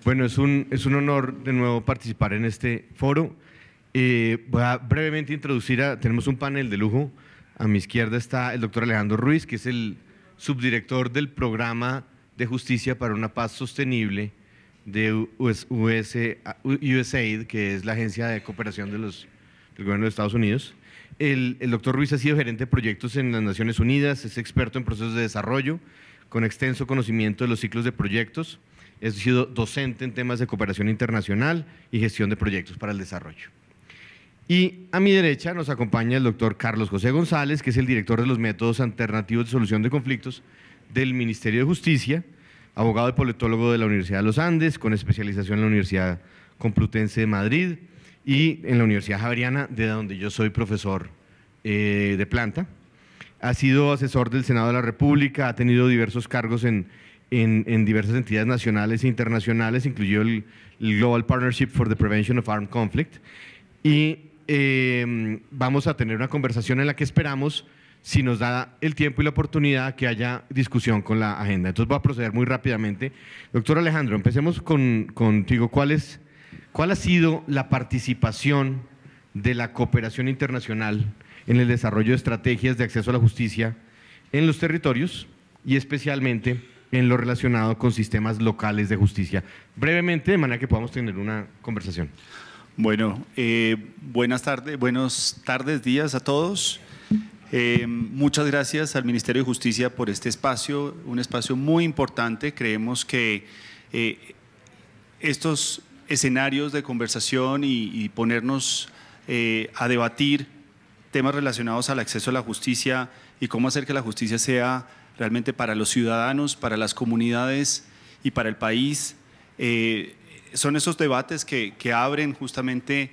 Bueno, es un honor de nuevo participar en este foro. Voy a brevemente introducir tenemos un panel de lujo. A mi izquierda está el doctor Alejandro Ruiz, que es el subdirector del Programa de Justicia para una Paz Sostenible de USAID, que es la agencia de cooperación del gobierno de Estados Unidos. El doctor Ruiz ha sido gerente de proyectos en las Naciones Unidas, es experto en procesos de desarrollo, con extenso conocimiento de los ciclos de proyectos. Ha sido docente en temas de cooperación internacional y gestión de proyectos para el desarrollo. Y a mi derecha nos acompaña el doctor Carlos José González, que es el director de los métodos alternativos de solución de conflictos del Ministerio de Justicia, abogado y politólogo de la Universidad de los Andes, con especialización en la Universidad Complutense de Madrid y en la Universidad Javeriana, de donde yo soy profesor de planta. Ha sido asesor del Senado de la República, ha tenido diversos cargos en diversas entidades nacionales e internacionales, incluyó el Global Partnership for the Prevention of Armed Conflict. Y vamos a tener una conversación en la que esperamos, si nos da el tiempo y la oportunidad, que haya discusión con la agenda. Entonces voy a proceder muy rápidamente. Doctor Alejandro, empecemos contigo. ¿Cuál ha sido la participación de la cooperación internacional en el desarrollo de estrategias de acceso a la justicia en los territorios y especialmente en lo relacionado con sistemas locales de justicia? Brevemente, de manera que podamos tener una conversación. Bueno, buenas tardes, días a todos. Muchas gracias al Ministerio de Justicia por este espacio, un espacio muy importante. Creemos que estos escenarios de conversación y ponernos a debatir temas relacionados al acceso a la justicia y cómo hacer que la justicia sea realmente para los ciudadanos, para las comunidades y para el país, son esos debates que abren justamente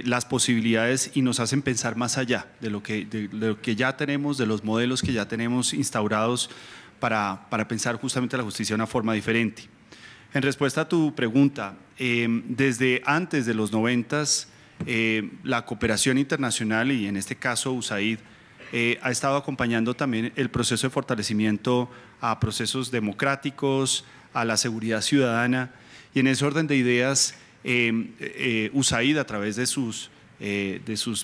las posibilidades y nos hacen pensar más allá de lo que ya tenemos, de los modelos que ya tenemos instaurados para pensar justamente la justicia de una forma diferente. En respuesta a tu pregunta, desde antes de los 90s, la cooperación internacional y en este caso USAID ha estado acompañando también el proceso de fortalecimiento a procesos democráticos, a la seguridad ciudadana, y en ese orden de ideas USAID, a través de sus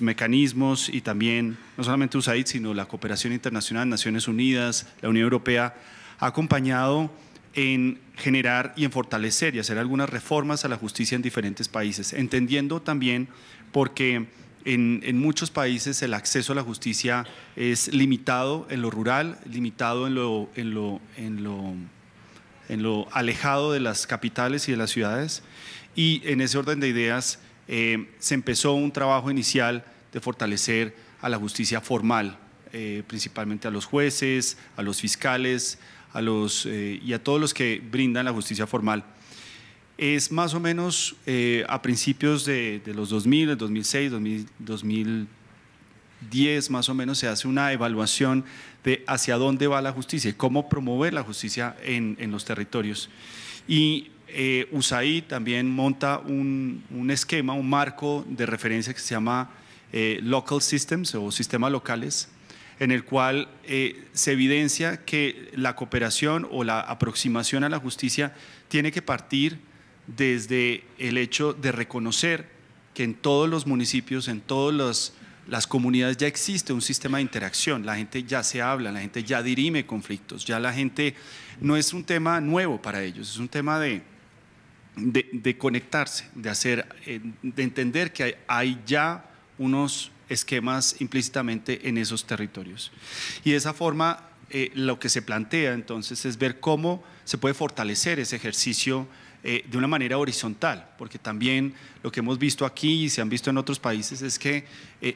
mecanismos, y también no solamente USAID sino la cooperación internacional, Naciones Unidas, la Unión Europea, ha acompañado en generar y en fortalecer y hacer algunas reformas a la justicia en diferentes países, entendiendo también porque en muchos países el acceso a la justicia es limitado en lo rural, limitado en lo alejado de las capitales y de las ciudades, y en ese orden de ideas se empezó un trabajo inicial de fortalecer a la justicia formal, principalmente a los jueces, a los fiscales, y a todos los que brindan la justicia formal. Es más o menos a principios de los 2000, el 2006, 2010 más o menos, se hace una evaluación de hacia dónde va la justicia y cómo promover la justicia en los territorios. Y USAID también monta un esquema, un marco de referencia que se llama Local Systems o sistemas locales, en el cual se evidencia que la cooperación o la aproximación a la justicia tiene que partir desde el hecho de reconocer que en todos los municipios, en todas las comunidades ya existe un sistema de interacción, la gente ya se habla, la gente ya dirime conflictos, ya la gente no es un tema nuevo para ellos, es un tema de conectarse, de entender que hay ya unos esquemas implícitamente en esos territorios. Y de esa forma lo que se plantea entonces es ver cómo se puede fortalecer ese ejercicio de una manera horizontal, porque también lo que hemos visto aquí y se han visto en otros países es que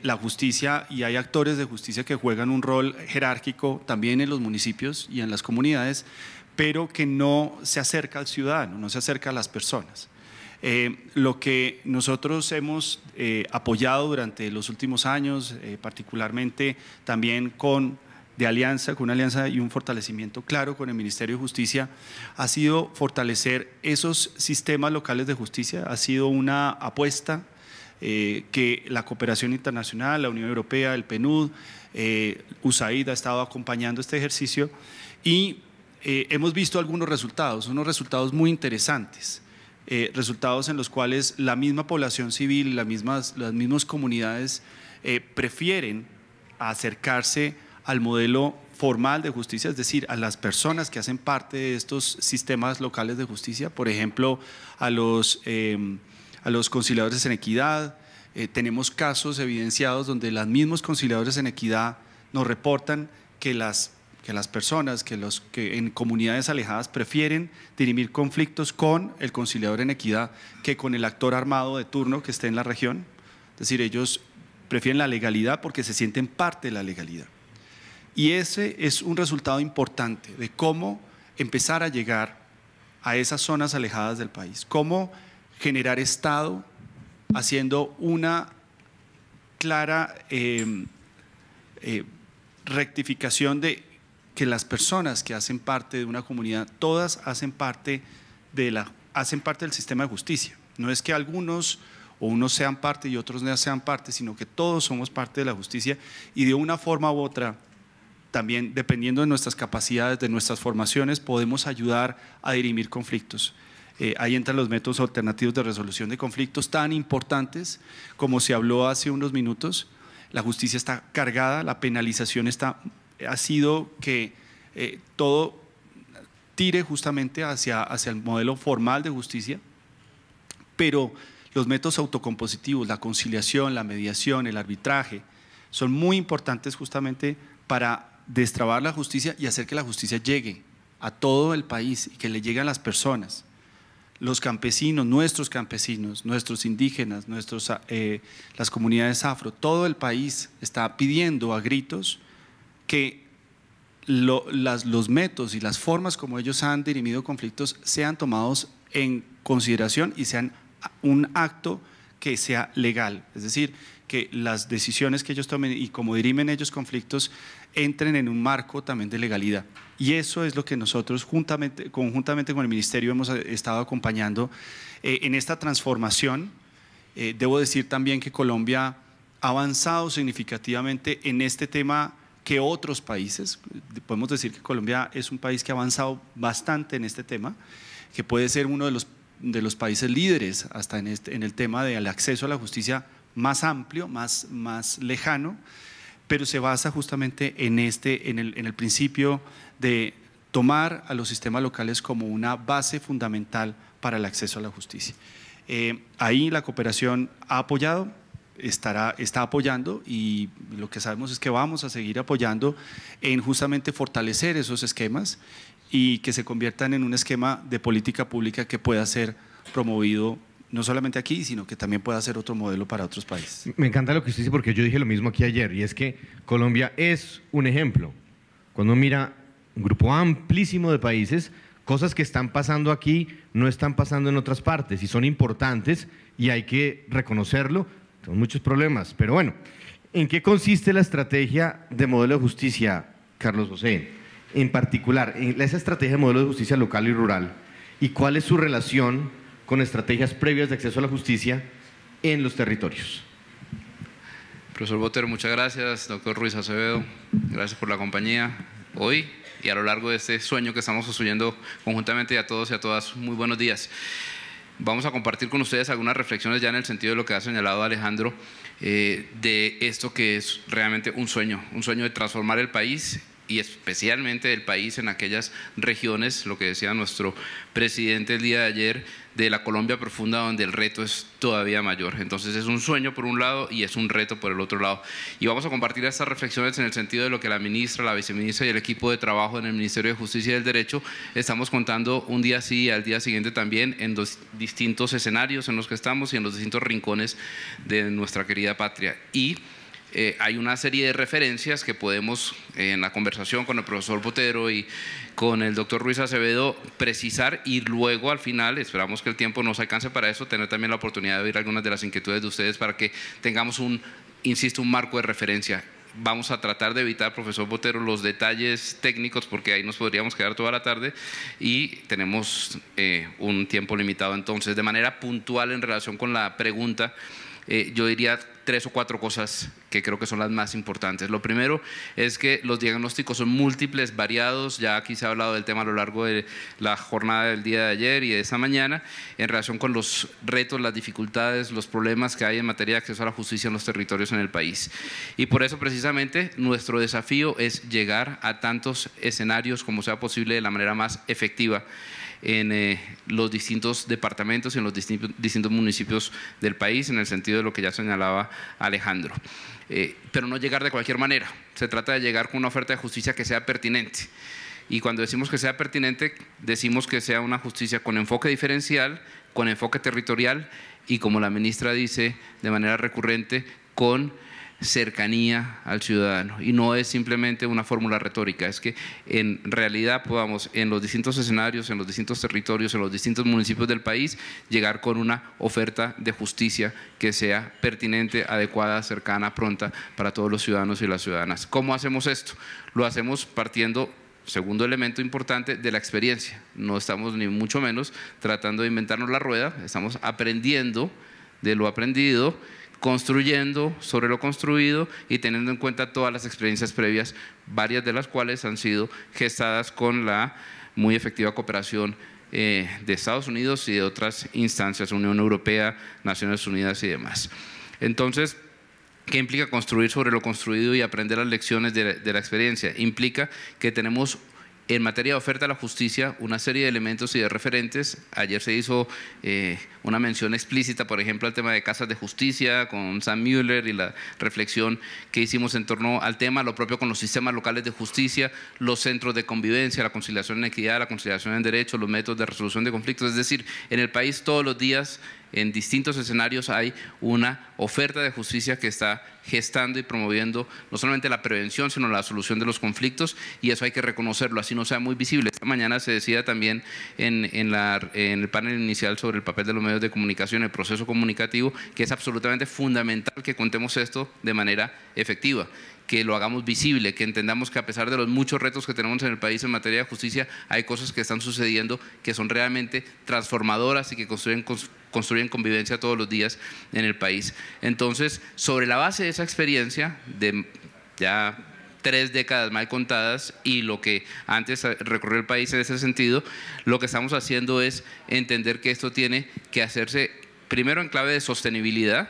la justicia, y hay actores de justicia que juegan un rol jerárquico también en los municipios y en las comunidades, pero que no se acerca al ciudadano, no se acerca a las personas. Lo que nosotros hemos apoyado durante los últimos años, particularmente también con una alianza y un fortalecimiento claro con el Ministerio de Justicia, ha sido fortalecer esos sistemas locales de justicia. Ha sido una apuesta que la cooperación internacional, la Unión Europea, el PNUD, USAID ha estado acompañando este ejercicio, y hemos visto algunos resultados, unos resultados muy interesantes. resultados en los cuales la misma población civil, las mismas comunidades prefieren acercarse al modelo formal de justicia, es decir, a las personas que hacen parte de estos sistemas locales de justicia, por ejemplo, a los conciliadores en equidad. Tenemos casos evidenciados donde los mismos conciliadores en equidad nos reportan que las personas que en comunidades alejadas prefieren dirimir conflictos con el conciliador en equidad que con el actor armado de turno que esté en la región. Es decir, ellos prefieren la legalidad porque se sienten parte de la legalidad. Y ese es un resultado importante de cómo empezar a llegar a esas zonas alejadas del país, cómo generar Estado haciendo una clara rectificación de que las personas que hacen parte de una comunidad, todas hacen parte del sistema de justicia. No es que algunos o unos sean parte y otros no sean parte, sino que todos somos parte de la justicia y de una forma u otra, también dependiendo de nuestras capacidades, de nuestras formaciones, podemos ayudar a dirimir conflictos. Ahí entran los métodos alternativos de resolución de conflictos tan importantes como se habló hace unos minutos. La justicia está cargada, la penalización ha sido que todo tire justamente hacia el modelo formal de justicia, pero los métodos autocompositivos, la conciliación, la mediación, el arbitraje, son muy importantes justamente para destrabar la justicia y hacer que la justicia llegue a todo el país y que le llegue a las personas. Los campesinos, nuestros indígenas, las comunidades afro, todo el país está pidiendo a gritos que los métodos y las formas como ellos han dirimido conflictos sean tomados en consideración y sean un acto que sea legal, es decir, que las decisiones que ellos tomen y como dirimen ellos conflictos entren en un marco también de legalidad. Y eso es lo que nosotros conjuntamente con el Ministerio hemos estado acompañando en esta transformación. Debo decir también que Colombia ha avanzado significativamente en este tema que otros países. Podemos decir que Colombia es un país que ha avanzado bastante en este tema, que puede ser uno de los países líderes hasta en el tema del acceso a la justicia más amplio, más lejano, pero se basa justamente en el principio de tomar a los sistemas locales como una base fundamental para el acceso a la justicia. Ahí la cooperación ha apoyado, está apoyando, y lo que sabemos es que vamos a seguir apoyando en justamente fortalecer esos esquemas y que se conviertan en un esquema de política pública que pueda ser promovido no solamente aquí, sino que también pueda ser otro modelo para otros países. Me encanta lo que usted dice, porque yo dije lo mismo aquí ayer, y es que Colombia es un ejemplo. Cuando mira un grupo amplísimo de países, cosas que están pasando aquí no están pasando en otras partes y son importantes y hay que reconocerlo. Son muchos problemas, pero bueno, ¿en qué consiste la estrategia de modelo de justicia, Carlos José? En particular, en esa estrategia de modelo de justicia local y rural, ¿y cuál es su relación con estrategias previas de acceso a la justicia en los territorios? Profesor Botero, muchas gracias. Doctor Ruiz Acevedo, gracias por la compañía hoy y a lo largo de este sueño que estamos construyendo conjuntamente. A todos y a todas, muy buenos días. Vamos a compartir con ustedes algunas reflexiones ya en el sentido de lo que ha señalado Alejandro, de esto que es realmente un sueño de transformar el país y especialmente el país en aquellas regiones, lo que decía nuestro presidente el día de ayer, de la Colombia profunda, donde el reto es todavía mayor. Entonces es un sueño por un lado y es un reto por el otro lado. Y vamos a compartir estas reflexiones en el sentido de lo que la ministra, la viceministra y el equipo de trabajo en el Ministerio de Justicia y del Derecho estamos contando un día sí y al día siguiente también en los distintos escenarios en los que estamos y en los distintos rincones de nuestra querida patria. Y hay una serie de referencias que podemos en la conversación con el profesor Botero y con el doctor Ruiz Acevedo precisar, y luego al final, esperamos que el tiempo nos alcance para eso, tener también la oportunidad de oír algunas de las inquietudes de ustedes para que tengamos un marco de referencia. Vamos a tratar de evitar, profesor Botero, los detalles técnicos porque ahí nos podríamos quedar toda la tarde y tenemos un tiempo limitado. Entonces, de manera puntual en relación con la pregunta yo diría 3 o 4 cosas que creo que son las más importantes. Lo primero es que los diagnósticos son múltiples, variados. Ya aquí se ha hablado del tema a lo largo de la jornada del día de ayer y de esta mañana en relación con los retos, las dificultades, los problemas que hay en materia de acceso a la justicia en los territorios en el país. Y por eso precisamente nuestro desafío es llegar a tantos escenarios como sea posible de la manera más efectiva en los distintos departamentos y en los distintos municipios del país, en el sentido de lo que ya señalaba Alejandro. Pero no llegar de cualquier manera, se trata de llegar con una oferta de justicia que sea pertinente. Y cuando decimos que sea pertinente, decimos que sea una justicia con enfoque diferencial, con enfoque territorial y, como la ministra dice de manera recurrente, con cercanía al ciudadano. Y no es simplemente una fórmula retórica, es que en realidad podamos en los distintos escenarios, en los distintos territorios, en los distintos municipios del país, llegar con una oferta de justicia que sea pertinente, adecuada, cercana, pronta para todos los ciudadanos y las ciudadanas. ¿Cómo hacemos esto? Lo hacemos partiendo, segundo elemento importante, de la experiencia. No estamos ni mucho menos tratando de inventarnos la rueda, estamos aprendiendo de lo aprendido, construyendo sobre lo construido y teniendo en cuenta todas las experiencias previas, varias de las cuales han sido gestadas con la muy efectiva cooperación de Estados Unidos y de otras instancias, Unión Europea, Naciones Unidas y demás. Entonces, ¿qué implica construir sobre lo construido y aprender las lecciones de la experiencia? Implica que tenemos en materia de oferta a la justicia una serie de elementos y de referentes. Ayer se hizo una mención explícita, por ejemplo, al tema de casas de justicia con Sam Mueller y la reflexión que hicimos en torno al tema, lo propio con los sistemas locales de justicia, los centros de convivencia, la conciliación en equidad, la conciliación en derecho, los métodos de resolución de conflictos. Es decir, en el país todos los días, en distintos escenarios, hay una oferta de justicia que está gestando y promoviendo no solamente la prevención, sino la solución de los conflictos, y eso hay que reconocerlo, así no sea muy visible. Esta mañana se decía también en el panel inicial sobre el papel de los medios de comunicación, el proceso comunicativo, que es absolutamente fundamental que contemos esto de manera efectiva, que lo hagamos visible, que entendamos que a pesar de los muchos retos que tenemos en el país en materia de justicia, hay cosas que están sucediendo que son realmente transformadoras y que construyen convivencia todos los días en el país. Entonces, sobre la base de esa experiencia de ya 3 décadas mal contadas y lo que antes recorrió el país en ese sentido, lo que estamos haciendo es entender que esto tiene que hacerse primero en clave de sostenibilidad,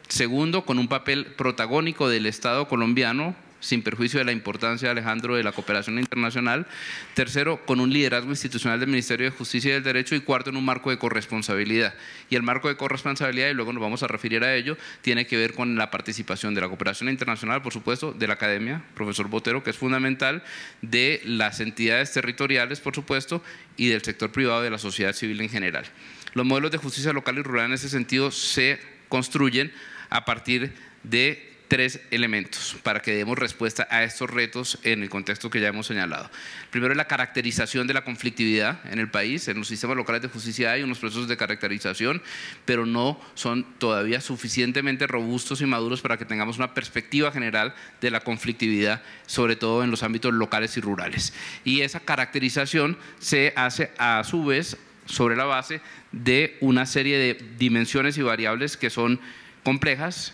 segundo, con un papel protagónico del Estado colombiano, sin perjuicio de la importancia, Alejandro, de la cooperación internacional. Tercero, con un liderazgo institucional del Ministerio de Justicia y del Derecho. Y cuarto, en un marco de corresponsabilidad. Y el marco de corresponsabilidad, y luego nos vamos a referir a ello, tiene que ver con la participación de la cooperación internacional, por supuesto, de la academia, profesor Botero, que es fundamental, de las entidades territoriales, por supuesto, y del sector privado, de la sociedad civil en general. Los modelos de justicia local y rural en ese sentido se construyen a partir de 3 elementos para que demos respuesta a estos retos en el contexto que ya hemos señalado. Primero es la caracterización de la conflictividad en el país. En los sistemas locales de justicia hay unos procesos de caracterización, pero no son todavía suficientemente robustos y maduros para que tengamos una perspectiva general de la conflictividad, sobre todo en los ámbitos locales y rurales. Y esa caracterización se hace a su vez sobre la base de una serie de dimensiones y variables que son complejas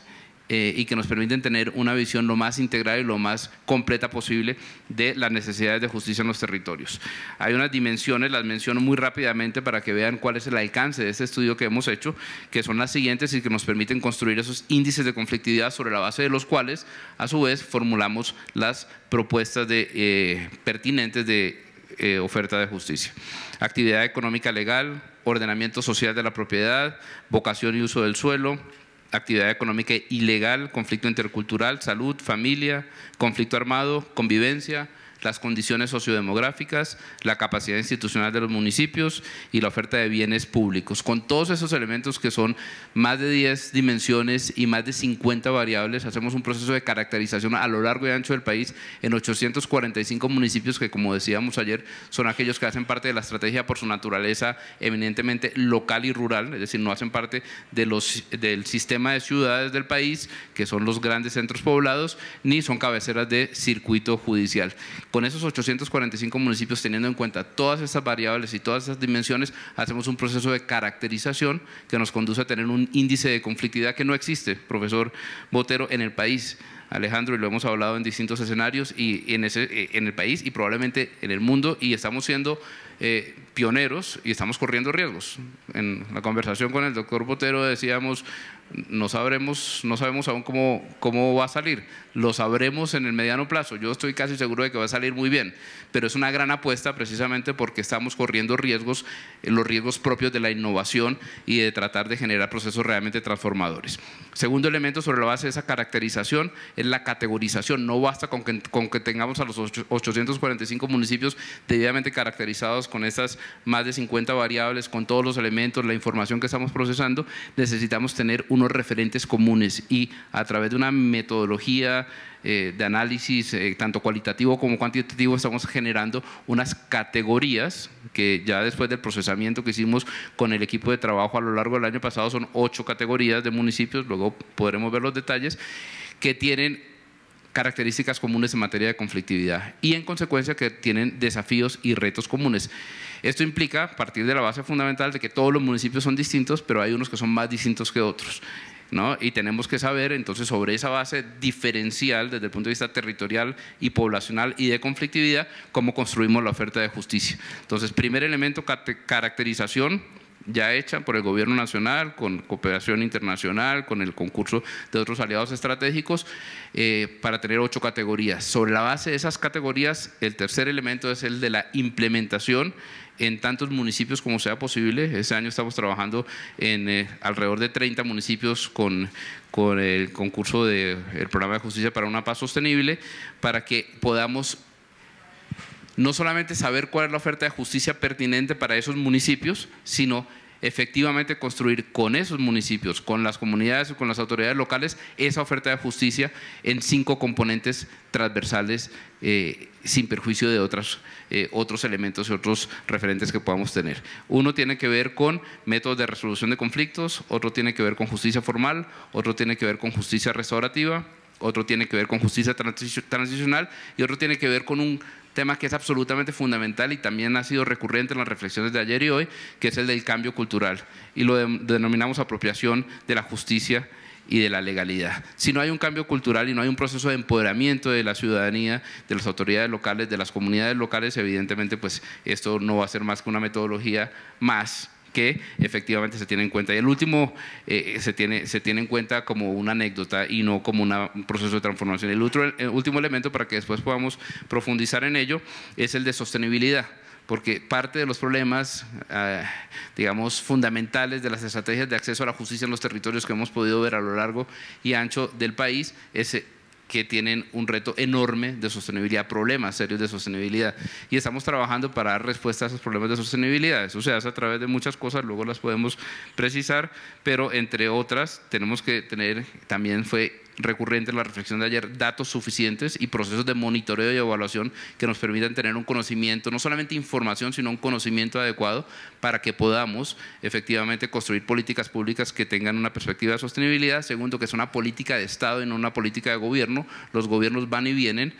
y que nos permiten tener una visión lo más integral y lo más completa posible de las necesidades de justicia en los territorios. Hay unas dimensiones, las menciono muy rápidamente para que vean cuál es el alcance de este estudio que hemos hecho, que son las siguientes y que nos permiten construir esos índices de conflictividad sobre la base de los cuales, a su vez, formulamos las propuestas pertinentes de oferta de justicia. Actividad económica legal, ordenamiento social de la propiedad, vocación y uso del suelo, actividad económica ilegal, conflicto intercultural, salud, familia, conflicto armado, convivencia, las condiciones sociodemográficas, la capacidad institucional de los municipios y la oferta de bienes públicos. Con todos esos elementos que son más de 10 dimensiones y más de 50 variables, hacemos un proceso de caracterización a lo largo y ancho del país en 845 municipios que, como decíamos ayer, son aquellos que hacen parte de la estrategia por su naturaleza eminentemente local y rural, es decir, no hacen parte del sistema de ciudades del país, que son los grandes centros poblados, ni son cabeceras de circuito judicial. Con esos 845 municipios, teniendo en cuenta todas estas variables y todas estas dimensiones, hacemos un proceso de caracterización que nos conduce a tener un índice de conflictividad que no existe, profesor Botero, en el país. Alejandro, y lo hemos hablado en distintos escenarios y en el país y probablemente en el mundo, y estamos siendo pioneros y estamos corriendo riesgos. En la conversación con el doctor Botero decíamos, no sabemos aún cómo va a salir, lo sabremos en el mediano plazo. Yo estoy casi seguro de que va a salir muy bien, pero es una gran apuesta precisamente porque estamos corriendo riesgos, los riesgos propios de la innovación y de tratar de generar procesos realmente transformadores. Segundo elemento sobre la base de esa caracterización es la categorización. No basta con que tengamos a los 845 municipios debidamente caracterizados con estas más de 50 variables, con todos los elementos, la información que estamos procesando. Necesitamos tener unos referentes comunes y a través de una metodología de análisis tanto cualitativo como cuantitativo estamos generando unas categorías que ya después del procesamiento que hicimos con el equipo de trabajo a lo largo del año pasado son 8 categorías de municipios, luego podremos ver los detalles, que tienen características comunes en materia de conflictividad y en consecuencia que tienen desafíos y retos comunes. Esto implica partir de la base fundamental de que todos los municipios son distintos, pero hay unos que son más distintos que otros, ¿no? Y tenemos que saber entonces sobre esa base diferencial desde el punto de vista territorial y poblacional y de conflictividad cómo construimos la oferta de justicia. Entonces, primer elemento, caracterización ya hecha por el gobierno nacional, con cooperación internacional, con el concurso de otros aliados estratégicos, para tener 8 categorías. Sobre la base de esas categorías, el tercer elemento es el de la implementación en tantos municipios como sea posible. Este año estamos trabajando en alrededor de 30 municipios con el concurso del Programa de Justicia para una Paz Sostenible, para que podamos no solamente saber cuál es la oferta de justicia pertinente para esos municipios, sino efectivamente construir con esos municipios, con las comunidades o con las autoridades locales, esa oferta de justicia en 5 componentes transversales sin perjuicio de otros elementos y otros referentes que podamos tener. Uno tiene que ver con métodos de resolución de conflictos, otro tiene que ver con justicia formal, otro tiene que ver con justicia restaurativa, otro tiene que ver con justicia transicional y otro tiene que ver con un tema que es absolutamente fundamental y también ha sido recurrente en las reflexiones de ayer y hoy, que es el del cambio cultural, y lo denominamos apropiación de la justicia y de la legalidad. Si no hay un cambio cultural y no hay un proceso de empoderamiento de la ciudadanía, de las autoridades locales, de las comunidades locales, evidentemente pues esto no va a ser más que una metodología más que efectivamente se tiene en cuenta. Y el último se tiene en cuenta como una anécdota y no como un proceso de transformación. El último elemento, para que después podamos profundizar en ello, es el de sostenibilidad, porque parte de los problemas, digamos, fundamentales de las estrategias de acceso a la justicia en los territorios que hemos podido ver a lo largo y ancho del país es que tienen un reto enorme de sostenibilidad, problemas serios de sostenibilidad, y estamos trabajando para dar respuesta a esos problemas de sostenibilidad. Eso se hace a través de muchas cosas, luego las podemos precisar, pero entre otras tenemos que tener, también fue recurrente en la reflexión de ayer, datos suficientes y procesos de monitoreo y evaluación que nos permitan tener un conocimiento, no solamente información, sino un conocimiento adecuado para que podamos efectivamente construir políticas públicas que tengan una perspectiva de sostenibilidad. Segundo, que es una política de Estado y no una política de gobierno. Los gobiernos van y vienen,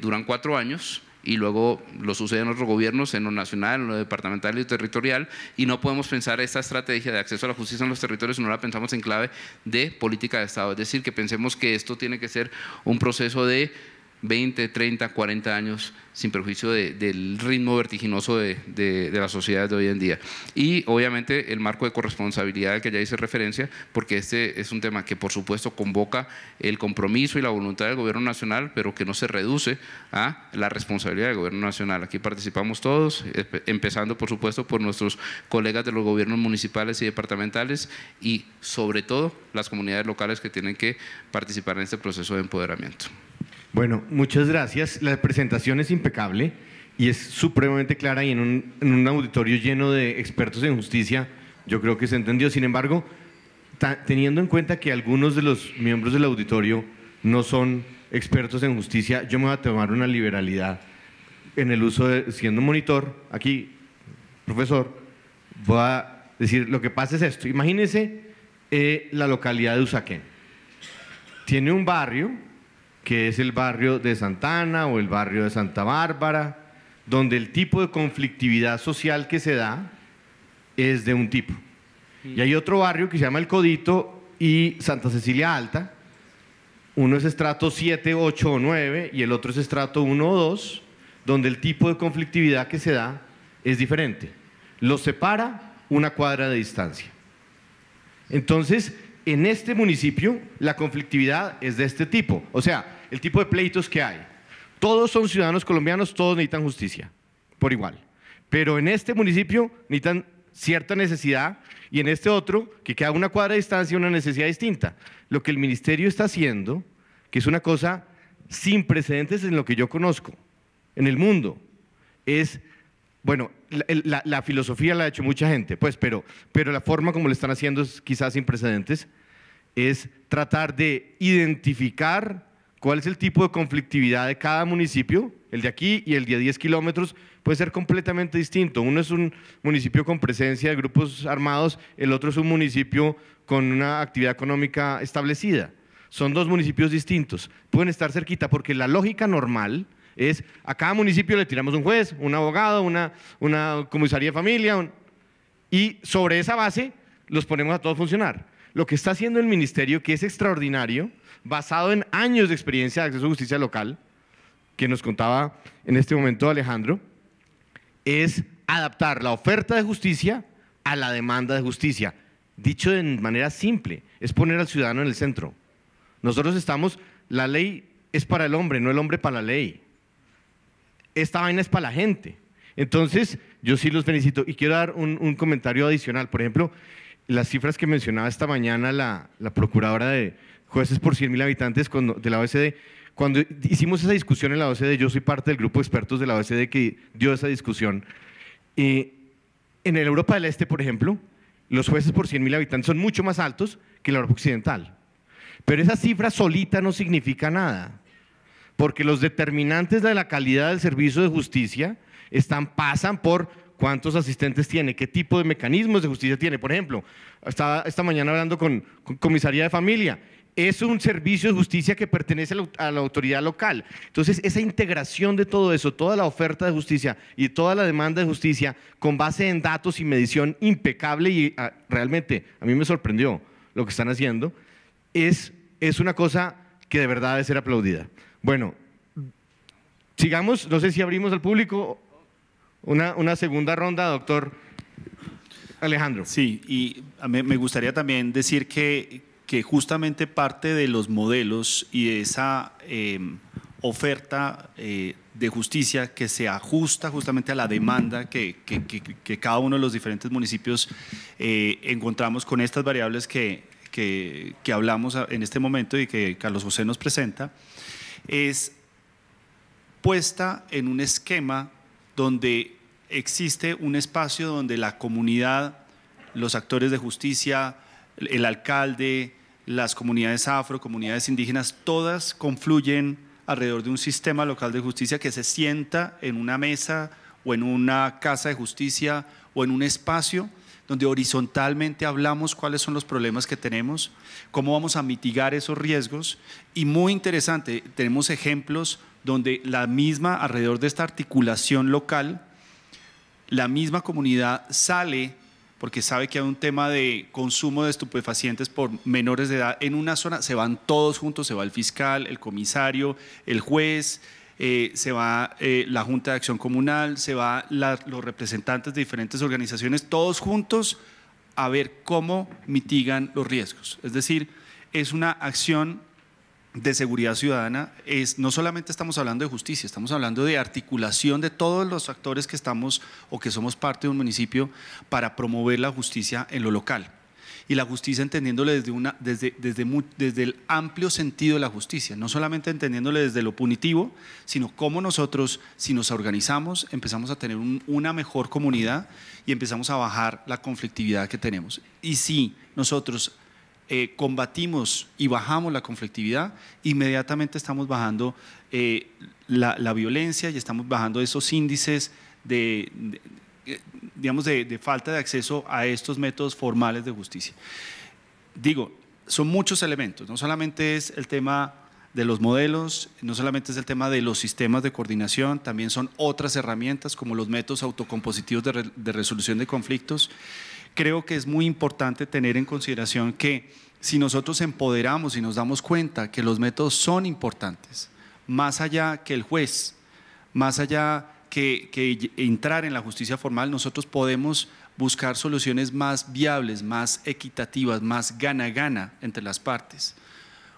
duran 4 años, y luego lo suceden otros gobiernos en lo nacional, en lo departamental y territorial, y no podemos pensar esta estrategia de acceso a la justicia en los territorios si no la pensamos en clave de política de Estado. Es decir, que pensemos que esto tiene que ser un proceso de 20, 30, 40 años, sin perjuicio del ritmo vertiginoso de las sociedades de hoy en día. Y obviamente el marco de corresponsabilidad al que ya hice referencia, porque este es un tema que por supuesto convoca el compromiso y la voluntad del gobierno nacional, pero que no se reduce a la responsabilidad del gobierno nacional. Aquí participamos todos, empezando por supuesto por nuestros colegas de los gobiernos municipales y departamentales y sobre todo las comunidades locales que tienen que participar en este proceso de empoderamiento. Bueno, muchas gracias. La presentación es impecable y es supremamente clara, y en un auditorio lleno de expertos en justicia yo creo que se entendió. Sin embargo, teniendo en cuenta que algunos de los miembros del auditorio no son expertos en justicia, yo me voy a tomar una liberalidad en el uso de, siendo monitor, aquí, profesor, voy a decir, lo que pasa es esto. Imagínense la localidad de Usaquén. Tiene un barrio que es el barrio de Santa Ana o el barrio de Santa Bárbara, donde el tipo de conflictividad social que se da es de un tipo. Y hay otro barrio que se llama El Codito y Santa Cecilia Alta. Uno es estrato 7, 8 o 9 y el otro es estrato 1 o 2, donde el tipo de conflictividad que se da es diferente. Los separa una cuadra de distancia. Entonces, en este municipio, la conflictividad es de este tipo. O sea, el tipo de pleitos que hay. Todos son ciudadanos colombianos, todos necesitan justicia, por igual. Pero en este municipio necesitan cierta necesidad y en este otro, que queda una cuadra de distancia, una necesidad distinta. Lo que el ministerio está haciendo, que es una cosa sin precedentes en lo que yo conozco, en el mundo, es, bueno, la filosofía la ha hecho mucha gente, pues, pero la forma como lo están haciendo es quizás sin precedentes, es tratar de identificar cuál es el tipo de conflictividad de cada municipio. El de aquí y el de 10 kilómetros puede ser completamente distinto. Uno es un municipio con presencia de grupos armados, el otro es un municipio con una actividad económica establecida. Son dos municipios distintos, pueden estar cerquita porque la lógica normal es a cada municipio le tiramos un juez, un abogado, una comisaría de familia y sobre esa base los ponemos a todos a funcionar. Lo que está haciendo el ministerio, que es extraordinario, basado en años de experiencia de acceso a justicia local, que nos contaba en este momento Alejandro, es adaptar la oferta de justicia a la demanda de justicia. Dicho de manera simple, es poner al ciudadano en el centro. Nosotros estamos, la ley es para el hombre, no el hombre para la ley. Esta vaina es para la gente. Entonces, yo sí los felicito y quiero dar un comentario adicional. Por ejemplo, las cifras que mencionaba esta mañana la procuradora de jueces por 100.000 habitantes de la OECD, cuando hicimos esa discusión en la OECD, yo soy parte del grupo de expertos de la OECD que dio esa discusión. En el Europa del Este, por ejemplo, los jueces por 100.000 habitantes son mucho más altos que en la Europa Occidental. Pero esa cifra solita no significa nada, porque los determinantes de la calidad del servicio de justicia pasan por cuántos asistentes tiene, qué tipo de mecanismos de justicia tiene. Por ejemplo, estaba esta mañana hablando con comisaría de familia. Es un servicio de justicia que pertenece a la autoridad local. Entonces, esa integración de todo eso, toda la oferta de justicia y toda la demanda de justicia con base en datos y medición impecable y realmente a mí me sorprendió lo que están haciendo, es una cosa que de verdad debe ser aplaudida. Bueno, sigamos, no sé si abrimos al público una segunda ronda, doctor Alejandro. Sí, y me gustaría también decir que justamente parte de los modelos y de esa oferta de justicia que se ajusta justamente a la demanda que cada uno de los diferentes municipios encontramos con estas variables que hablamos en este momento y que Carlos José nos presenta, es puesta en un esquema donde existe un espacio donde la comunidad, los actores de justicia, el alcalde, las comunidades afro, comunidades indígenas, todas confluyen alrededor de un sistema local de justicia que se sienta en una mesa o en una casa de justicia o en un espacio donde horizontalmente hablamos cuáles son los problemas que tenemos, cómo vamos a mitigar esos riesgos y muy interesante, tenemos ejemplos donde alrededor de esta articulación local, la misma comunidad sale porque sabe que hay un tema de consumo de estupefacientes por menores de edad en una zona, se van todos juntos, se va el fiscal, el comisario, el juez, se va la Junta de Acción Comunal, se va los representantes de diferentes organizaciones, todos juntos a ver cómo mitigan los riesgos. Es decir, es una acción de seguridad ciudadana, no solamente estamos hablando de justicia, estamos hablando de articulación de todos los actores que estamos o que somos parte de un municipio para promover la justicia en lo local. Y la justicia entendiéndole desde el amplio sentido de la justicia, no solamente entendiéndole desde lo punitivo, sino cómo nosotros, si nos organizamos, empezamos a tener una mejor comunidad y empezamos a bajar la conflictividad que tenemos. Y si nosotros combatimos y bajamos la conflictividad, inmediatamente estamos bajando la violencia y estamos bajando esos índices de falta de acceso a estos métodos formales de justicia. Digo, son muchos elementos, no solamente es el tema de los modelos, no solamente es el tema de los sistemas de coordinación, también son otras herramientas como los métodos autocompositivos de resolución de conflictos. Creo que es muy importante tener en consideración que si nosotros empoderamos y nos damos cuenta que los métodos son importantes, más allá que el juez, más allá que entrar en la justicia formal, nosotros podemos buscar soluciones más viables, más equitativas, más gana-gana entre las partes.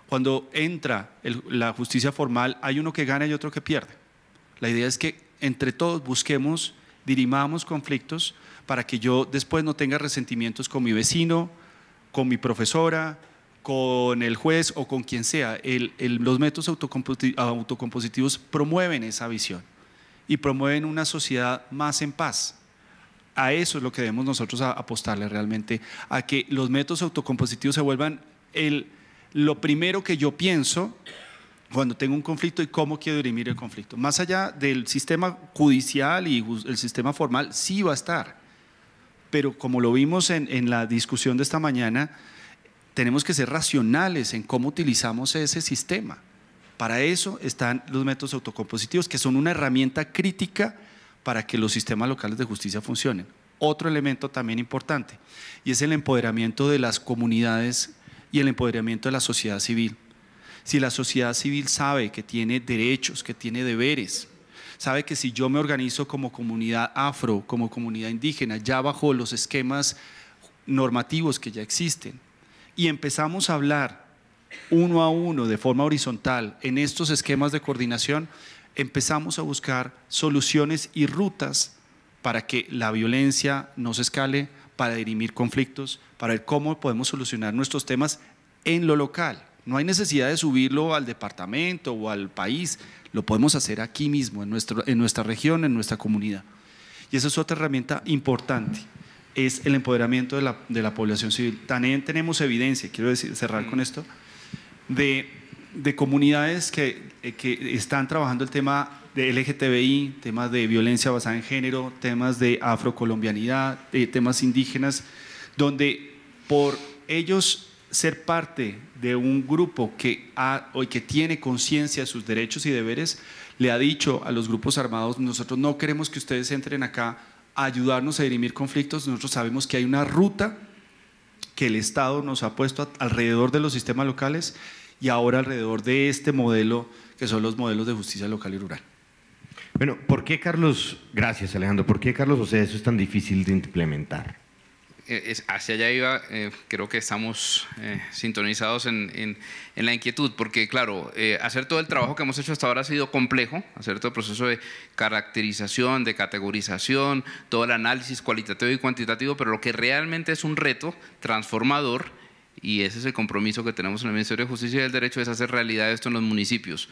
Cuando entra la justicia formal, hay uno que gana y otro que pierde. La idea es que entre todos busquemos, dirimamos conflictos para que yo después no tenga resentimientos con mi vecino, con mi profesora, con el juez o con quien sea. Los métodos autocompositivos promueven esa visión y promueven una sociedad más en paz. A eso es lo que debemos nosotros apostarle realmente, a que los métodos autocompositivos se vuelvan lo primero que yo pienso cuando tengo un conflicto y cómo quiero dirimir el conflicto. Más allá del sistema judicial y el sistema formal, sí va a estar, pero como lo vimos en la discusión de esta mañana, tenemos que ser racionales en cómo utilizamos ese sistema. Para eso están los métodos autocompositivos, que son una herramienta crítica para que los sistemas locales de justicia funcionen. Otro elemento también importante, y es el empoderamiento de las comunidades y el empoderamiento de la sociedad civil. Si la sociedad civil sabe que tiene derechos, que tiene deberes, sabe que si yo me organizo como comunidad afro, como comunidad indígena, ya bajo los esquemas normativos que ya existen, y empezamos a hablar uno a uno de forma horizontal en estos esquemas de coordinación, empezamos a buscar soluciones y rutas para que la violencia no se escale, para dirimir conflictos, para ver cómo podemos solucionar nuestros temas en lo local. No hay necesidad de subirlo al departamento o al país, lo podemos hacer aquí mismo, en nuestra región, en nuestra comunidad. Y esa es otra herramienta importante, es el empoderamiento de la población civil. También tenemos evidencia, quiero cerrar con esto, de comunidades que están trabajando el tema de LGTBI, temas de violencia basada en género, temas de afrocolombianidad, temas indígenas, donde por ellos ser parte de un grupo que tiene conciencia de sus derechos y deberes, le ha dicho a los grupos armados: nosotros no queremos que ustedes entren acá a ayudarnos a dirimir conflictos, nosotros sabemos que hay una ruta que el Estado nos ha puesto alrededor de los sistemas locales y ahora alrededor de este modelo que son los modelos de justicia local y rural. Bueno, ¿por qué, Carlos? Gracias, Alejandro. ¿Por qué, Carlos, eso es tan difícil de implementar? Hacia allá iba, creo que estamos sintonizados en la inquietud, porque claro, hacer todo el trabajo que hemos hecho hasta ahora ha sido complejo, hacer todo el proceso de caracterización, de categorización, todo el análisis cualitativo y cuantitativo, pero lo que realmente es un reto transformador, y ese es el compromiso que tenemos en el Ministerio de Justicia y del Derecho, es hacer realidad esto en los municipios,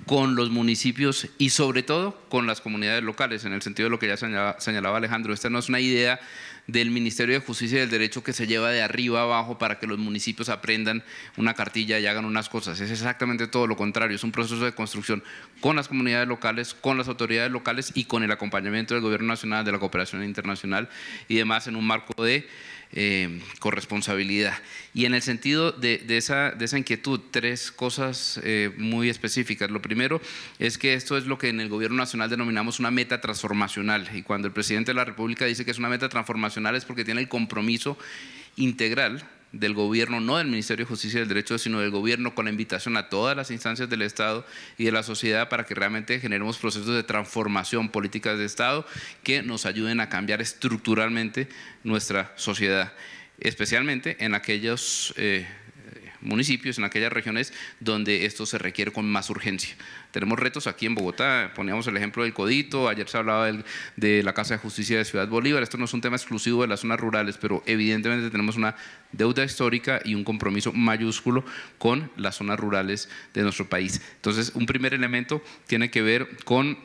con los municipios y sobre todo con las comunidades locales, en el sentido de lo que ya señalaba Alejandro. Esta no es una idea del Ministerio de Justicia y del Derecho que se lleva de arriba abajo para que los municipios aprendan una cartilla y hagan unas cosas. Es exactamente todo lo contrario, es un proceso de construcción con las comunidades locales, con las autoridades locales y con el acompañamiento del Gobierno Nacional, de la cooperación internacional y demás, en un marco de corresponsabilidad. Y en el sentido de esa inquietud, tres cosas muy específicas. Lo primero es que esto es lo que en el Gobierno Nacional denominamos una meta transformacional, y cuando el presidente de la República dice que es una meta transformacional es porque tiene el compromiso integral del gobierno, no del Ministerio de Justicia y del Derecho, sino del gobierno, con la invitación a todas las instancias del Estado y de la sociedad para que realmente generemos procesos de transformación, políticas de Estado que nos ayuden a cambiar estructuralmente nuestra sociedad, especialmente en aquellos municipios, en aquellas regiones donde esto se requiere con más urgencia. Tenemos retos aquí en Bogotá, poníamos el ejemplo del Codito, ayer se hablaba de la Casa de Justicia de Ciudad Bolívar. Esto no es un tema exclusivo de las zonas rurales, pero evidentemente tenemos una deuda histórica y un compromiso mayúsculo con las zonas rurales de nuestro país. Entonces, un primer elemento tiene que ver con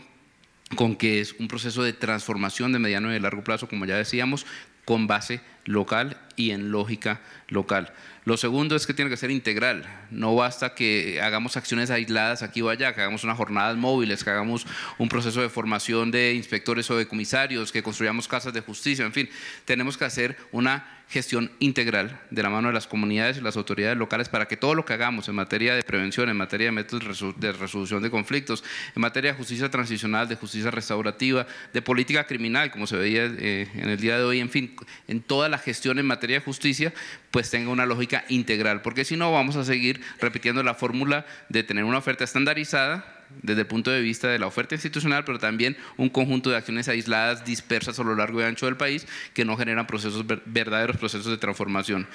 que es un proceso de transformación de mediano y de largo plazo, como ya decíamos, con base local y en lógica local. Lo segundo es que tiene que ser integral, no basta que hagamos acciones aisladas aquí o allá, que hagamos unas jornadas móviles, que hagamos un proceso de formación de inspectores o de comisarios, que construyamos casas de justicia, en fin, tenemos que hacer una gestión integral de la mano de las comunidades y las autoridades locales para que todo lo que hagamos en materia de prevención, en materia de métodos de resolución de conflictos, en materia de justicia transicional, de justicia restaurativa, de política criminal, como se veía en el día de hoy, en fin, en toda la gestión en materia de justicia, pues tenga una lógica integral, porque si no vamos a seguir repitiendo la fórmula de tener una oferta estandarizada desde el punto de vista de la oferta institucional, pero también un conjunto de acciones aisladas, dispersas a lo largo y ancho del país, que no generan verdaderos procesos de transformación.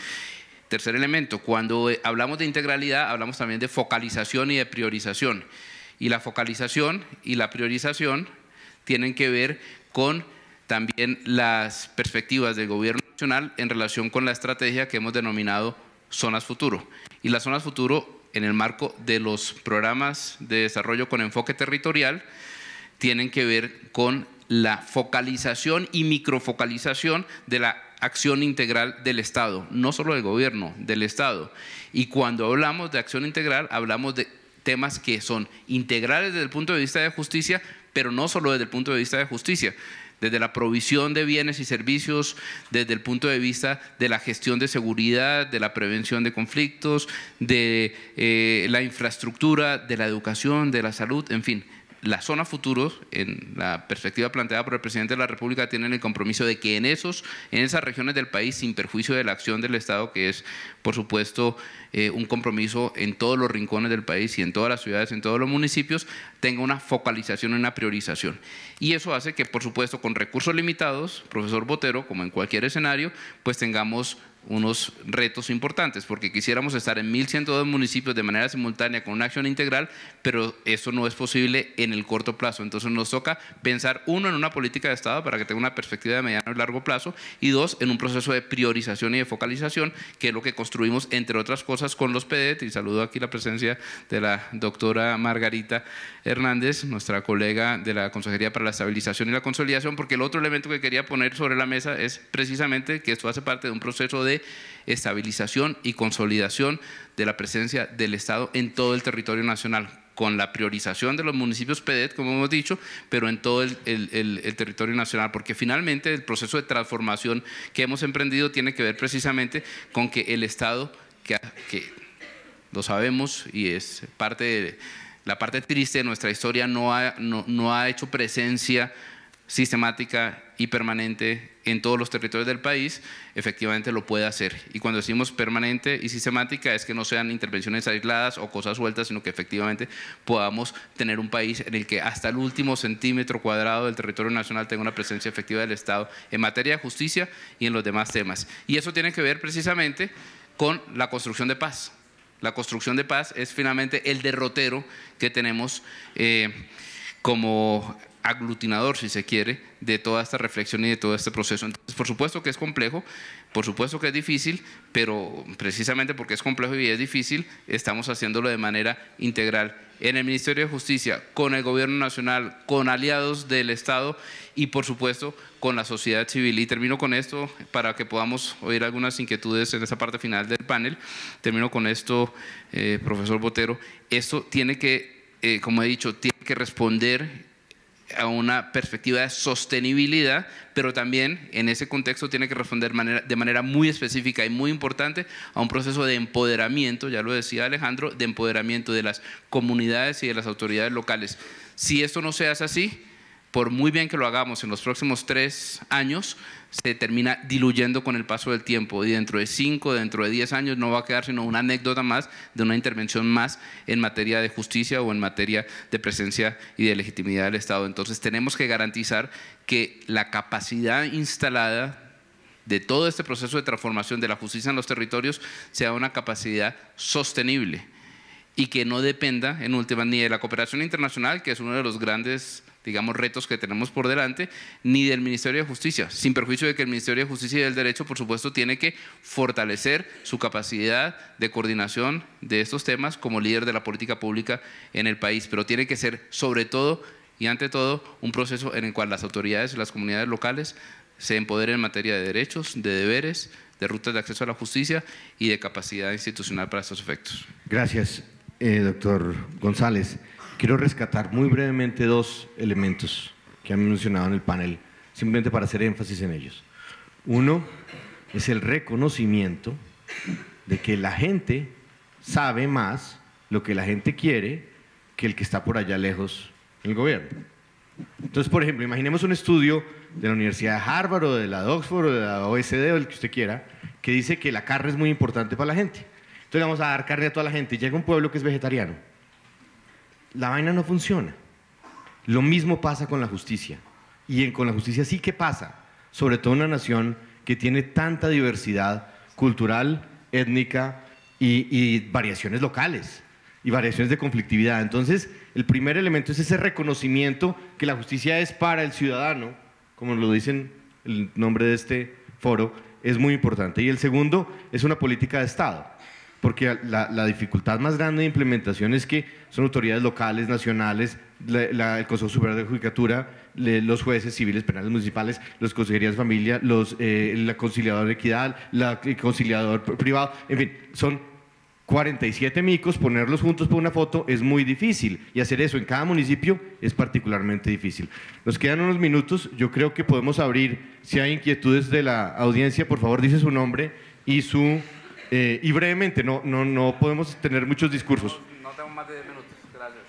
Tercer elemento, cuando hablamos de integralidad, hablamos también de focalización y de priorización. Y la focalización y la priorización tienen que ver con también las perspectivas del gobierno nacional en relación con la estrategia que hemos denominado Zonas Futuro. Y las Zonas Futuro, en el marco de los programas de desarrollo con enfoque territorial, tienen que ver con la focalización y microfocalización de la acción integral del Estado, no solo del gobierno, del Estado. Y cuando hablamos de acción integral, hablamos de temas que son integrales desde el punto de vista de justicia, pero no solo desde el punto de vista de justicia, desde la provisión de bienes y servicios, desde el punto de vista de la gestión de seguridad, de la prevención de conflictos, de la infraestructura, de la educación, de la salud, en fin. Las zonas futuros, en la perspectiva planteada por el presidente de la República, tienen el compromiso de que en esas regiones del país, sin perjuicio de la acción del Estado, que es, por supuesto, un compromiso en todos los rincones del país y en todas las ciudades, en todos los municipios, tenga una focalización y una priorización. Y eso hace que, por supuesto, con recursos limitados, profesor Botero, como en cualquier escenario, pues tengamos unos retos importantes, porque quisiéramos estar en 1.102 municipios de manera simultánea con una acción integral, pero eso no es posible en el corto plazo. Entonces nos toca pensar, uno, en una política de Estado para que tenga una perspectiva de mediano y largo plazo, y dos, en un proceso de priorización y de focalización, que es lo que construimos, entre otras cosas, con los PEDET, y saludo aquí la presencia de la doctora Margarita Hernández, nuestra colega de la Consejería para la Estabilización y la Consolidación, porque el otro elemento que quería poner sobre la mesa es precisamente que esto hace parte de un proceso de estabilización y consolidación de la presencia del Estado en todo el territorio nacional, con la priorización de los municipios PEDET, como hemos dicho, pero en todo el territorio nacional, porque finalmente el proceso de transformación que hemos emprendido tiene que ver precisamente con que el Estado, que lo sabemos y es la parte triste de nuestra historia, no ha hecho presencia sistemática y permanente en todos los territorios del país, efectivamente lo puede hacer. Y cuando decimos permanente y sistemática es que no sean intervenciones aisladas o cosas sueltas, sino que efectivamente podamos tener un país en el que hasta el último centímetro cuadrado del territorio nacional tenga una presencia efectiva del Estado en materia de justicia y en los demás temas. Y eso tiene que ver precisamente con la construcción de paz. La construcción de paz es finalmente el derrotero que tenemos como aglutinador, si se quiere, de toda esta reflexión y de todo este proceso. Entonces, por supuesto que es complejo, por supuesto que es difícil, pero precisamente porque es complejo y es difícil, estamos haciéndolo de manera integral en el Ministerio de Justicia, con el Gobierno Nacional, con aliados del Estado y, por supuesto, con la sociedad civil. Y termino con esto para que podamos oír algunas inquietudes en esa parte final del panel. Termino con esto, profesor Botero. Esto tiene que, como he dicho, tiene que responder a una perspectiva de sostenibilidad, pero también en ese contexto tiene que responder de manera muy específica y muy importante a un proceso de empoderamiento, ya lo decía Alejandro, de empoderamiento de las comunidades y de las autoridades locales. Si esto no se hace así, por muy bien que lo hagamos en los próximos 3 años, se termina diluyendo con el paso del tiempo y dentro de 5, dentro de 10 años no va a quedar sino una anécdota más de una intervención más en materia de justicia o en materia de presencia y de legitimidad del Estado. Entonces tenemos que garantizar que la capacidad instalada de todo este proceso de transformación de la justicia en los territorios sea una capacidad sostenible y que no dependa en última ni de la cooperación internacional, que es uno de los grandes, digamos, retos que tenemos por delante, ni del Ministerio de Justicia, sin perjuicio de que el Ministerio de Justicia y del Derecho, por supuesto, tiene que fortalecer su capacidad de coordinación de estos temas como líder de la política pública en el país, pero tiene que ser, sobre todo y ante todo, un proceso en el cual las autoridades y las comunidades locales se empoderen en materia de derechos, de deberes, de rutas de acceso a la justicia y de capacidad institucional para estos efectos. Gracias, doctor González. Quiero rescatar muy brevemente dos elementos que han mencionado en el panel, simplemente para hacer énfasis en ellos. Uno es el reconocimiento de que la gente sabe más lo que la gente quiere que el que está por allá lejos en el gobierno. Entonces, por ejemplo, imaginemos un estudio de la Universidad de Harvard o de la de Oxford o de la OECD o el que usted quiera, que dice que la carne es muy importante para la gente. Entonces vamos a dar carne a toda la gente. Llega un pueblo que es vegetariano. La vaina no funciona. Lo mismo pasa con la justicia. Y con la justicia sí que pasa, sobre todo en una nación que tiene tanta diversidad cultural, étnica y variaciones locales y variaciones de conflictividad. Entonces, el primer elemento es ese reconocimiento que la justicia es para el ciudadano, como lo dicen el nombre de este foro, es muy importante. Y el segundo es una política de Estado, porque la dificultad más grande de implementación es que son autoridades locales, nacionales, el Consejo Superior de Judicatura, los jueces civiles, penales, municipales, los consejerías de familia, la conciliadora de equidad, el conciliador privado, en fin, son 47 micos, ponerlos juntos por una foto es muy difícil y hacer eso en cada municipio es particularmente difícil. Nos quedan unos minutos, yo creo que podemos abrir, si hay inquietudes de la audiencia, por favor dice su nombre y y brevemente, no podemos tener muchos discursos. No tengo más de 10 minutos, gracias.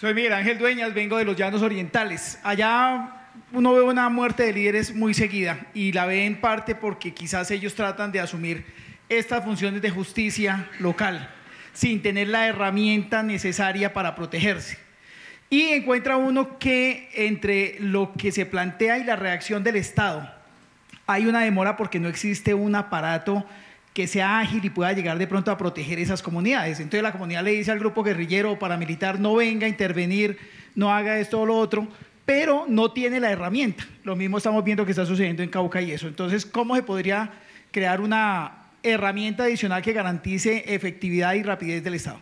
Soy Miguel Ángel Dueñas, vengo de los Llanos Orientales. Allá uno ve una muerte de líderes muy seguida y la ve en parte porque quizás ellos tratan de asumir estas funciones de justicia local sin tener la herramienta necesaria para protegerse. Y encuentra uno que entre lo que se plantea y la reacción del Estado hay una demora porque no existe un aparato que sea ágil y pueda llegar de pronto a proteger esas comunidades. Entonces la comunidad le dice al grupo guerrillero o paramilitar: no venga a intervenir, no haga esto o lo otro, pero no tiene la herramienta. Lo mismo estamos viendo que está sucediendo en Cauca y eso. Entonces, ¿cómo se podría crear una herramienta adicional que garantice efectividad y rapidez del Estado?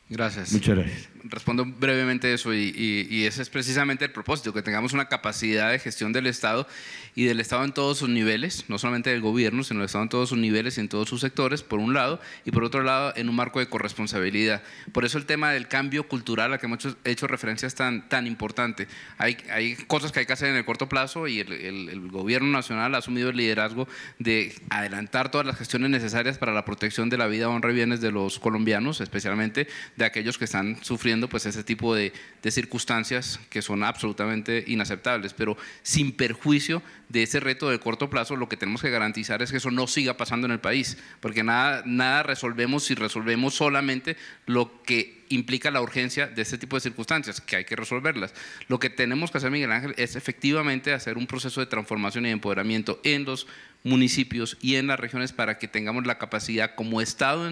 Gracias. Muchas gracias. Respondo brevemente eso y ese es precisamente el propósito, que tengamos una capacidad de gestión del Estado y del Estado en todos sus niveles, no solamente del gobierno, sino del Estado en todos sus niveles y en todos sus sectores, por un lado, y por otro lado, en un marco de corresponsabilidad. Por eso el tema del cambio cultural, a que hemos hecho referencia, es tan importante. Hay cosas que hay que hacer en el corto plazo y el gobierno nacional ha asumido el liderazgo de adelantar todas las gestiones necesarias para la protección de la vida, honra y bienes de los colombianos, especialmente de aquellos que están sufriendo pues ese tipo de circunstancias que son absolutamente inaceptables, pero sin perjuicio de ese reto de corto plazo. Lo que tenemos que garantizar es que eso no siga pasando en el país, porque nada resolvemos si resolvemos solamente lo que implica la urgencia de este tipo de circunstancias, que hay que resolverlas. Lo que tenemos que hacer, Miguel Ángel, es efectivamente hacer un proceso de transformación y de empoderamiento en los municipios y en las regiones para que tengamos la capacidad como Estado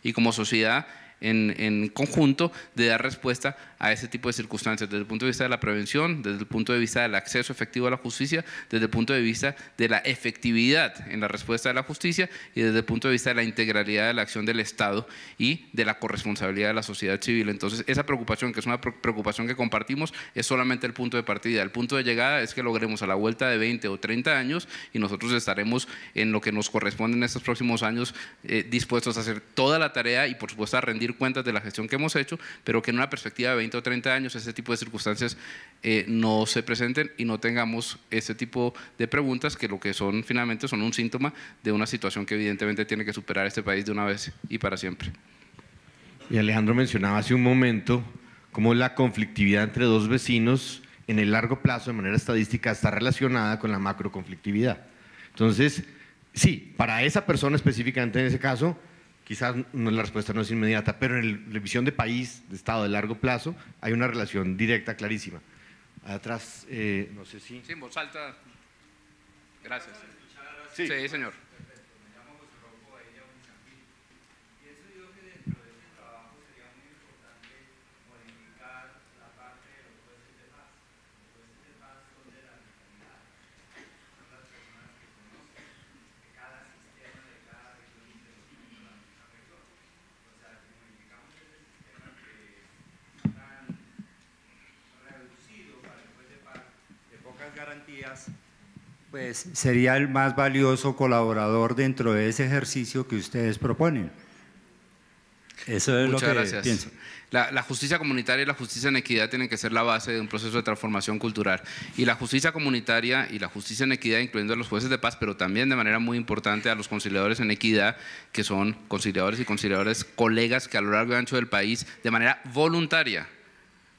y como sociedad en conjunto de dar respuesta a ese tipo de circunstancias, desde el punto de vista de la prevención, desde el punto de vista del acceso efectivo a la justicia, desde el punto de vista de la efectividad en la respuesta de la justicia y desde el punto de vista de la integralidad de la acción del Estado y de la corresponsabilidad de la sociedad civil. Entonces, esa preocupación, que es una preocupación que compartimos, es solamente el punto de partida. El punto de llegada es que logremos a la vuelta de 20 o 30 años y nosotros estaremos en lo que nos corresponde en estos próximos años dispuestos a hacer toda la tarea y, por supuesto, a rendir cuentas de la gestión que hemos hecho, pero que en una perspectiva de 20 o 30 años ese tipo de circunstancias no se presenten y no tengamos ese tipo de preguntas que lo que son finalmente son un síntoma de una situación que evidentemente tiene que superar este país de una vez y para siempre. Y Alejandro mencionaba hace un momento cómo la conflictividad entre dos vecinos en el largo plazo, de manera estadística, está relacionada con la macroconflictividad. Entonces, sí, para esa persona específicamente en ese caso, quizás la respuesta no es inmediata, pero en la visión de país, de Estado de largo plazo, hay una relación directa, clarísima. Atrás, no sé si… Sí, en voz alta. Gracias. Sí, sí señor. garantías Pues sería el más valioso colaborador dentro de ese ejercicio que ustedes proponen. Eso es Muchas lo que gracias. pienso. La justicia comunitaria y la justicia en equidad tienen que ser la base de un proceso de transformación cultural. Y la justicia comunitaria y la justicia en equidad, incluyendo a los jueces de paz, pero también de manera muy importante a los conciliadores en equidad, que son conciliadores y conciliadores colegas que a lo largo y ancho del país, de manera voluntaria,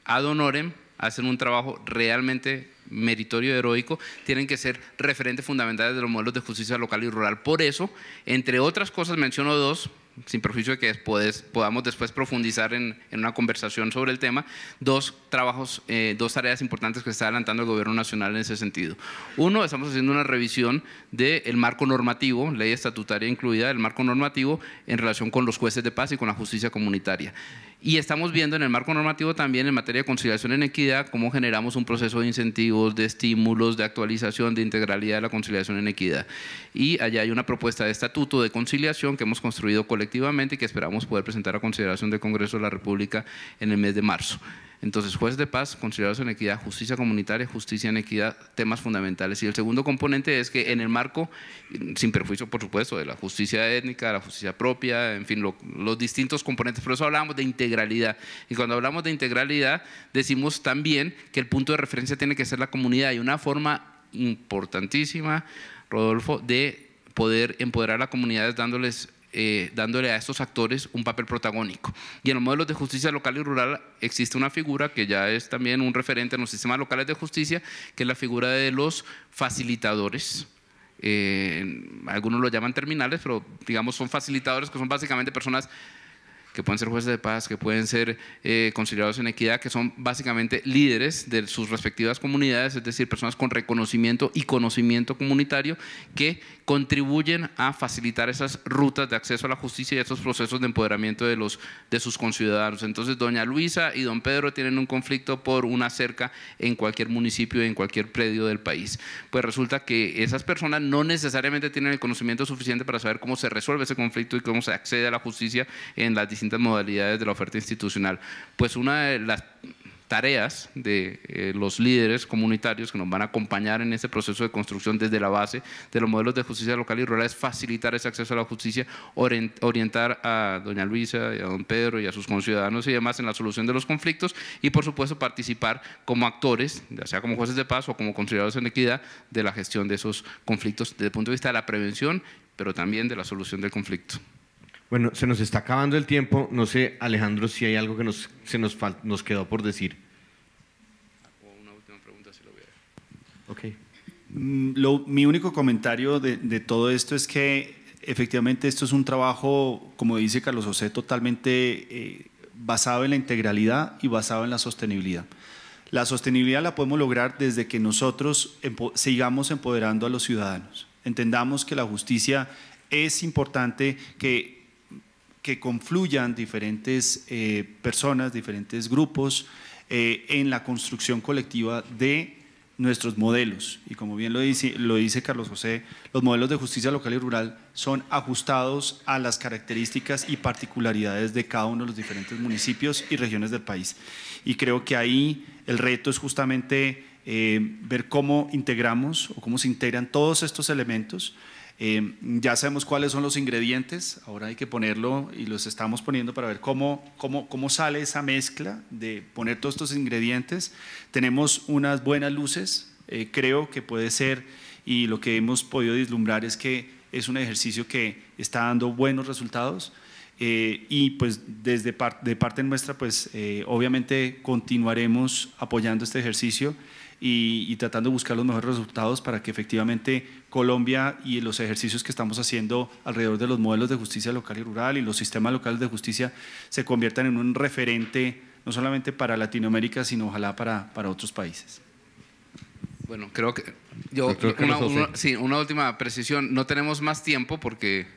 ad honorem, hacen un trabajo realmente meritorio y heroico, tienen que ser referentes fundamentales de los modelos de justicia local y rural. Por eso, entre otras cosas, menciono dos, sin perjuicio de que podamos después profundizar en una conversación sobre el tema, dos tareas importantes que está adelantando el Gobierno Nacional en ese sentido. Uno, estamos haciendo una revisión del marco normativo, ley estatutaria incluida, del marco normativo en relación con los jueces de paz y con la justicia comunitaria. Y estamos viendo en el marco normativo también en materia de conciliación en equidad cómo generamos un proceso de incentivos, de estímulos, de actualización, de integralidad de la conciliación en equidad. Y allá hay una propuesta de estatuto de conciliación que hemos construido colectivamente y que esperamos poder presentar a consideración del Congreso de la República en el mes de marzo. Entonces, jueces de paz, conciliados en equidad, justicia comunitaria, justicia en equidad, temas fundamentales. Y el segundo componente es que en el marco, sin perjuicio por supuesto, de la justicia étnica, de la justicia propia, en fin, los distintos componentes, por eso hablamos de integralidad. Y cuando hablamos de integralidad, decimos también que el punto de referencia tiene que ser la comunidad. Y una forma importantísima, Rodolfo, de poder empoderar a la comunidad es dándole a estos actores un papel protagónico. Y en los modelos de justicia local y rural existe una figura que ya es también un referente en los sistemas locales de justicia, que es la figura de los facilitadores. Algunos lo llaman terminales, pero digamos son facilitadores, que son básicamente personas que pueden ser jueces de paz, que pueden ser conciliados en equidad, que son básicamente líderes de sus respectivas comunidades, es decir, personas con reconocimiento y conocimiento comunitario que contribuyen a facilitar esas rutas de acceso a la justicia y a estos procesos de empoderamiento de sus conciudadanos. Entonces, doña Luisa y don Pedro tienen un conflicto por una cerca en cualquier municipio, en cualquier predio del país. Pues resulta que esas personas no necesariamente tienen el conocimiento suficiente para saber cómo se resuelve ese conflicto y cómo se accede a la justicia en las distintas modalidades de la oferta institucional. Pues una de las tareas de los líderes comunitarios que nos van a acompañar en este proceso de construcción desde la base de los modelos de justicia local y rural es facilitar ese acceso a la justicia, orientar a doña Luisa y a don Pedro y a sus conciudadanos y demás en la solución de los conflictos y por supuesto participar como actores, ya sea como jueces de paz o como conciliadores en equidad de la gestión de esos conflictos desde el punto de vista de la prevención, pero también de la solución del conflicto. Bueno, se nos está acabando el tiempo. No sé, Alejandro, si hay algo que nos quedó por decir. Una última pregunta, si lo hubiera. Ok. Mi único comentario de todo esto es que efectivamente esto es un trabajo, como dice Carlos José, totalmente basado en la integralidad y basado en la sostenibilidad. La sostenibilidad la podemos lograr desde que nosotros sigamos empoderando a los ciudadanos. Entendamos que la justicia es importante que confluyan diferentes personas, diferentes grupos en la construcción colectiva de nuestros modelos. Y como bien lo dice Carlos José, los modelos de justicia local y rural son ajustados a las características y particularidades de cada uno de los diferentes municipios y regiones del país. Y creo que ahí el reto es justamente ver cómo integramos o cómo se integran todos estos elementos. Ya sabemos cuáles son los ingredientes, ahora hay que ponerlo y los estamos poniendo para ver cómo sale esa mezcla de poner todos estos ingredientes. Tenemos unas buenas luces, creo que puede ser, y lo que hemos podido vislumbrar es que es un ejercicio que está dando buenos resultados y pues de parte nuestra pues obviamente continuaremos apoyando este ejercicio y tratando de buscar los mejores resultados para que efectivamente Colombia y los ejercicios que estamos haciendo alrededor de los modelos de justicia local y rural y los sistemas locales de justicia se conviertan en un referente no solamente para Latinoamérica, sino ojalá para otros países. Bueno, creo que una última precisión. No tenemos más tiempo porque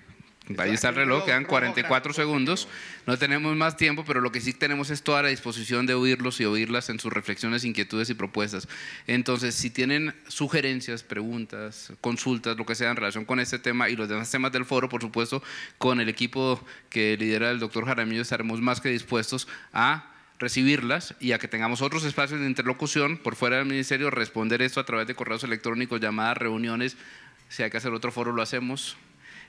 ahí está el reloj, quedan 44 segundos. No tenemos más tiempo, pero lo que sí tenemos es toda la disposición de oírlos y oírlas en sus reflexiones, inquietudes y propuestas. Entonces, si tienen sugerencias, preguntas, consultas, lo que sea en relación con este tema y los demás temas del foro, por supuesto, con el equipo que lidera el doctor Jaramillo estaremos más que dispuestos a recibirlas y a que tengamos otros espacios de interlocución por fuera del ministerio, responder esto a través de correos electrónicos, llamadas, reuniones, si hay que hacer otro foro lo hacemos,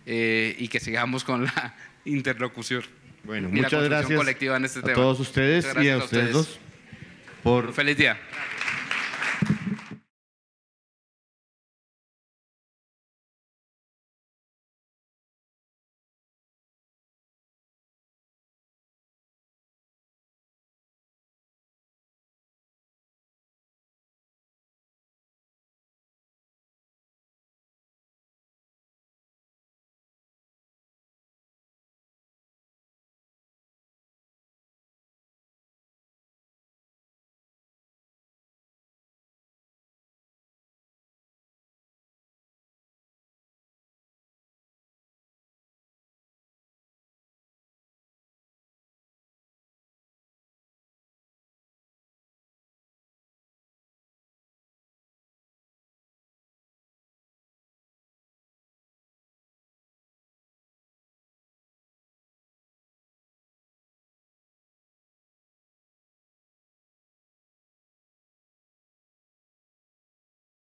y que sigamos con la interlocución. Bueno, y la muchas construcción gracias colectiva en este a tema. todos ustedes y a ustedes dos por... Feliz día.